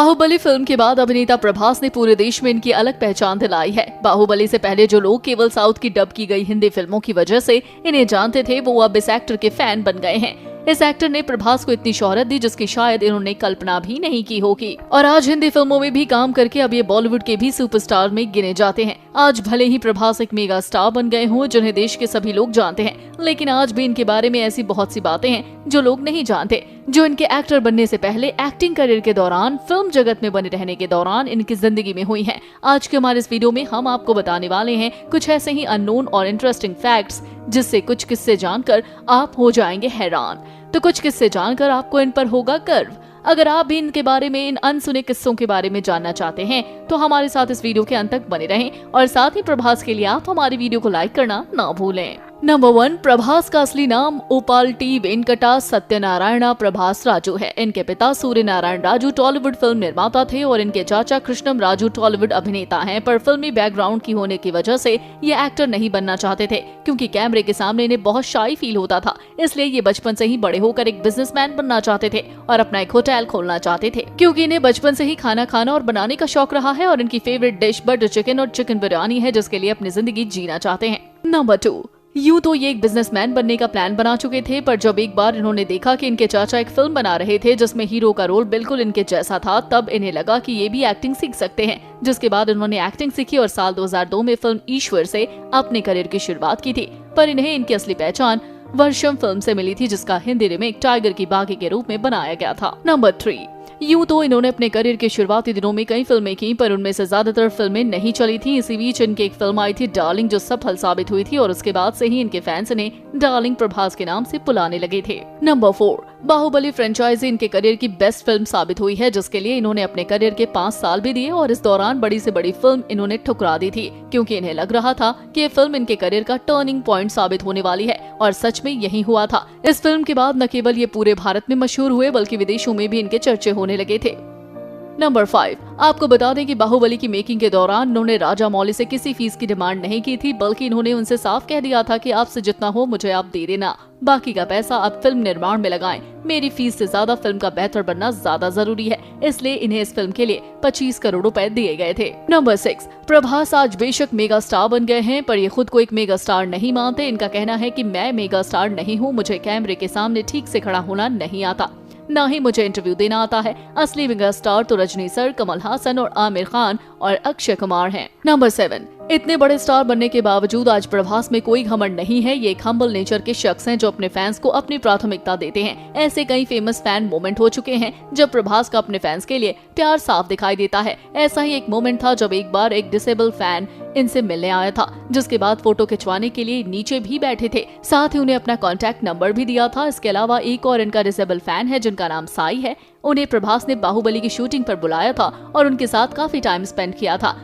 Baahubali film के बाद अभिनेता प्रभास ने पूरे देश में इनकी अलग पहचान दिलाई है। बाहुबली से पहले जो लोग केवल साउथ की डब की गई हिंदी फिल्मों की वजह से इन्हें जानते थे, वो अब इस एक्टर के फैन बन गए हैं। इस एक्टर ने प्रभास को इतनी शोहरत दी जिसकी शायद इन्होंने कल्पना भी नहीं की होगी, और आज हिंदी फिल्मों में भी काम करके अब ये बॉलीवुड के भी सुपरस्टार में गिने जाते हैं। आज भले ही प्रभास एक मेगा स्टार बन गए हों जिन्हें देश के सभी लोग जानते हैं, लेकिन आज भी इनके बारे में ऐसी बहुत सी बातें हैं जो लोग नहीं जानते, जो इनके एक्टर बनने से पहले, एक्टिंग करियर के दौरान, फिल्म जगत में बने रहने के दौरान इनकी जिंदगी में हुई हैं। आज के हमारे इस वीडियो में हम आपको बताने वाले हैं कुछ ऐसे ही अननोन और इंटरेस्टिंग फैक्ट्स, जिससे कुछ किस्से जानकर आप हो जाएंगे हैरान, तो कुछ किस्से जानकर आपको इन पर होगा गर्व। अगर आप भी इनके बारे में, इन अनसुने किस्सों के बारे में जानना चाहते हैं तो हमारे साथ इस वीडियो के अंत तक बने रहें, और साथ ही प्रभास के लिए आप हमारी वीडियो को लाइक करना ना भूलें। नंबर 1, प्रभास का असली नाम ओपाल्टी वेंकटा सत्यनारायण प्रभास राजू है। इनके पिता सूर्य नारायण राजू टॉलीवुड फिल्म निर्माता थे और इनके चाचा कृष्णम राजू टॉलीवुड अभिनेता हैं, पर फिल्मी बैकग्राउंड की होने की वजह से ये एक्टर नहीं बनना चाहते थे, क्योंकि कैमरे के सामने इन्हें बहुत शाई फील होता था। इसलिए ये बचपन से ही बड़े होकर एक बिजनेसमैन बनना चाहते थे और अपना एक होटल खोलना चाहते थे, क्योंकि इन्हें बचपन से ही खाना खाना और बनाने का शौक रहा है, और इनकी फेवरेट डिश बटर चिकन और चिकन बिरयानी है, जिसके लिए अपनी जिंदगी जीना चाहते हैं। नंबर 2, यूं तो ये एक बिजनेसमैन बनने का प्लान बना चुके थे, पर जब एक बार इन्होंने देखा कि इनके चाचा एक फिल्म बना रहे थे जिसमें हीरो का रोल बिल्कुल इनके जैसा था, तब इन्हें लगा कि ये भी एक्टिंग सीख सकते हैं। जिसके बाद इन्होंने एक्टिंग सीखी और साल 2002 में फिल्म ईश्वर से अपने करियर की शुरुआत की थी। पर इन्हें इनकी असली पहचान वर्षम फिल्म से मिली थी, जिसका हिंदी रीमेक टाइगर की बागी के रूप में बनाया गया था। नंबर 3, यूं तो इन्होंने अपने करियर के शुरुआती दिनों में कई फिल्में की, पर उनमें से ज्यादातर फिल्में नहीं चली थी। इसी बीच इनकी एक फिल्म आई थी डार्लिंग, जो सफल साबित हुई थी, और उसके बाद से ही इनके फैंस इन्हें डार्लिंग प्रभास के नाम से बुलाने लगे थे। नंबर 4, बाहुबली फ्रेंचाइजी इनके करियर की बेस्ट फिल्म साबित हुई है, जिसके लिए इन्होंने अपने करियर के 5 साल भी दिए, और इस दौरान बड़ी से बड़ी फिल्म इन्होंने ठुकरा दी थी, क्योंकि इन्हें लग रहा था कि ये फिल्म इनके करियर का टर्निंग पॉइंट साबित होने वाली है, और सच में यही हुआ था। इस फिल्म के बाद न केवल ये पूरे भारत में मशहूर हुए, बल्कि विदेशों में भी इनके चर्चे होने लगे थे। नंबर 5, आपको बता दें कि बाहुबली की मेकिंग के दौरान इन्होंने राजा मौली से किसी फीस की डिमांड नहीं की थी, बल्कि इन्होंने उनसे साफ कह दिया था कि आपसे जितना हो मुझे आप दे देना, बाकी का पैसा आप फिल्म निर्माण में लगाएं। मेरी फीस से ज्यादा फिल्म का बेहतर बनना ज्यादा जरूरी है, इसलिए इन्हें इस फिल्म के लिए 25 करोड़ रुपए दिए गए थे। नंबर 6, प्रभास आज बेशक मेगा स्टार बन गए हैं, पर ये खुद को एक मेगा स्टार नहीं मानते। इनका कहना है कि मैं मेगा स्टार नहीं हूँ, मुझे कैमरे के सामने ठीक से खड़ा होना नहीं आता, ना ही मुझे इंटरव्यू देना आता है। असली मेगा स्टार तो रजनी सर, कमल हासन और आमिर खान और अक्षय कुमार हैं। नंबर 7, इतने बड़े स्टार बनने के बावजूद आज प्रभास में कोई घमंड नहीं है। ये एक हम्बल नेचर के शख्स हैं, जो अपने फैंस को अपनी प्राथमिकता देते हैं। ऐसे कई फेमस फैन मोमेंट हो चुके हैं जब प्रभास का अपने फैंस के लिए प्यार साफ दिखाई देता है। ऐसा ही एक मोमेंट था जब एक बार एक डिसेबल फैन इनसे मिलने आया था, जिसके बाद फोटो खिंचवाने के लिए नीचे भी बैठे थे, साथ ही उन्हें अपना कॉन्टैक्ट नंबर भी दिया था। इसके अलावा एक और इनका डिसेबल फैन है जिनका नाम साई है। उन्हें प्रभास ने बाहुबली की शूटिंग पर बुलाया था और उनके साथ काफी टाइम स्पेंड किया था।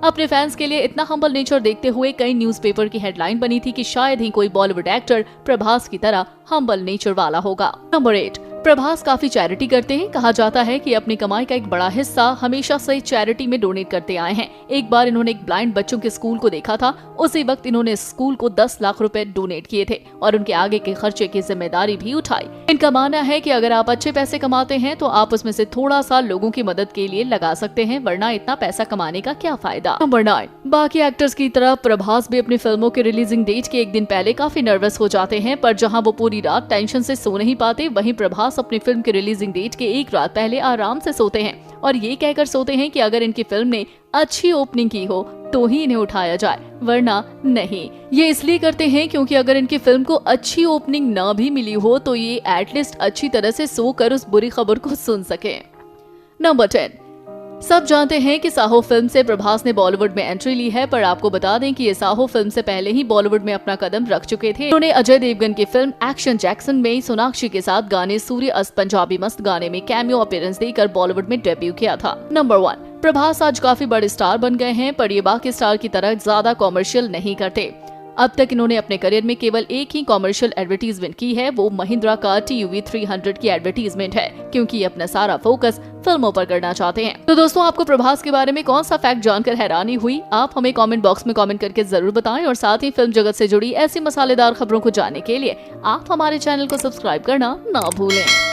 अपने फैंस के लिए इतना हम्बल नेचर देखते हुए कई न्यूज़पेपर की हेडलाइन बनी थी कि शायद ही कोई बॉलीवुड एक्टर प्रभास की तरह हम्बल नेचर वाला होगा। नंबर 8, प्रभास काफी चैरिटी करते हैं। कहा जाता है कि अपनी कमाई का एक बड़ा हिस्सा हमेशा से चैरिटी में डोनेट करते आए हैं। एक बार इन्होंने एक ब्लाइंड बच्चों के स्कूल को देखा था, उसी वक्त इन्होंने इस स्कूल को 10 लाख रुपए डोनेट किए थे और उनके आगे के खर्चे की जिम्मेदारी भी उठाई। इनका मानना है कि अगर आप अच्छे पैसे कमाते हैं तो आप उसमें से थोड़ा सा लोगों की मदद के लिए लगा सकते हैं, वरना इतना पैसा कमाने का क्या फायदा। नंबर 9, बाकी एक्टर्स की तरह प्रभास भी अपनी फिल्मों के रिलीजिंग डेट के एक दिन पहले काफी नर्वस हो जाते हैं, पर जहाँ वो पूरी रात टेंशन से सो नहीं पाते, वहीं प्रभास अपनी फिल्म की रिलीजिंग डेट के एक रात पहले आराम से सोते हैं और ये कहकर सोते हैं कि अगर इनकी फिल्म ने अच्छी ओपनिंग की हो तो ही इन्हें उठाया जाए, वरना नहीं। ये इसलिए करते हैं क्योंकि अगर इनकी फिल्म को अच्छी ओपनिंग ना भी मिली हो तो ये एटलीस्ट अच्छी तरह से सोकर उस बुरी खबर को सुन सके। नंबर 10, सब जानते हैं कि साहो फिल्म से प्रभास ने बॉलीवुड में एंट्री ली है, पर आपको बता दें कि ये साहो फिल्म से पहले ही बॉलीवुड में अपना कदम रख चुके थे। उन्होंने अजय देवगन की फिल्म एक्शन जैक्सन में सोनाक्षी के साथ गाने सूर्य अस्त पंजाबी मस्त गाने में कैमियो अपीयरेंस देकर बॉलीवुड में डेब्यू किया था। नंबर 1, प्रभास आज काफी बड़े स्टार बन गए हैं, पर ये बाकी स्टार की तरह ज्यादा कॉमर्शियल नहीं करते। अब तक इन्होंने अपने करियर में केवल एक ही कॉमर्शियल एडवर्टीजमेंट की है, वो महिंद्रा का TUV 300 की एडवर्टीजमेंट है, क्योंकि ये अपना सारा फोकस फिल्मों पर करना चाहते हैं। तो दोस्तों, आपको प्रभास के बारे में कौन सा फैक्ट जानकर हैरानी हुई, आप हमें कमेंट बॉक्स में कमेंट करके जरूर बताएं, और साथ ही फिल्म जगत से जुड़ी ऐसी मसालेदार खबरों को जानने के लिए आप हमारे चैनल को सब्सक्राइब करना ना भूलें।